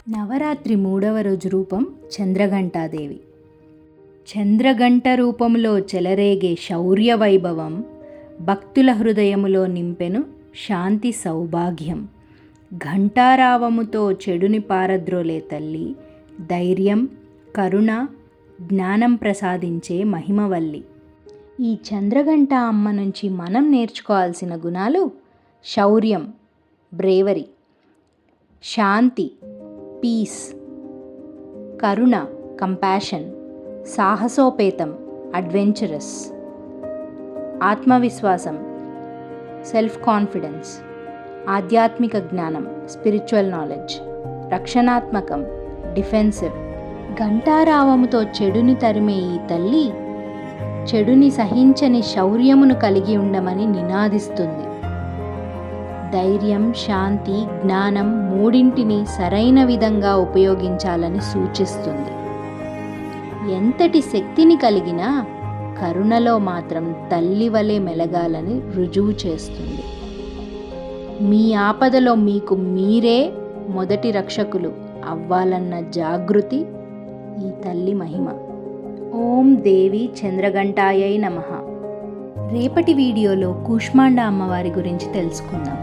నవరాత్రి 3వ రోజు రూపం చంద్రఘంటాదేవి. చంద్రఘంట రూపంలో చెలరేగే శౌర్య వైభవం భక్తుల హృదయములో నింపెను శాంతి సౌభాగ్యం. ఘంటారావముతో చెడుని పారద్రోలే తల్లి, ధైర్యం, కరుణ, జ్ఞానం ప్రసాదించే మహిమవల్లి. ఈ చంద్రఘంట అమ్మ నుంచి మనం నేర్చుకోవాల్సిన గుణాలు: శౌర్యం, బ్రేవరీ; శాంతి, పీస్; కరుణ, కంపాషన్; సాహసోపేతం, అడ్వెంచరస్; ఆత్మవిశ్వాసం, సెల్ఫ్ కాన్ఫిడెన్స్; ఆధ్యాత్మిక జ్ఞానం, స్పిరిచువల్ నాలెడ్జ్; రక్షణాత్మకం, డిఫెన్సివ్. ఘంటారావముతో చెడుని తరిమే ఈ తల్లి చెడుని సహించని శౌర్యమును కలిగి ఉండమని నినాదిస్తుంది. ధైర్యం, శాంతి, జ్ఞానం మూడింటిని సరైన విధంగా ఉపయోగించాలని సూచిస్తుంది. ఎంతటి శక్తిని కలిగినా కరుణలో మాత్రం తల్లి వలె మెలగాలని రుజువు చేస్తుంది. మీ ఆపదలో మీకు మీరే మొదటి రక్షకులు అవ్వాలన్న జాగృతి ఈ తల్లి మహిమ. ఓం దేవి చంద్రఘంటాయై నమః. రేపటి వీడియోలో కూష్మాండ అమ్మవారి గురించి తెలుసుకుందాం.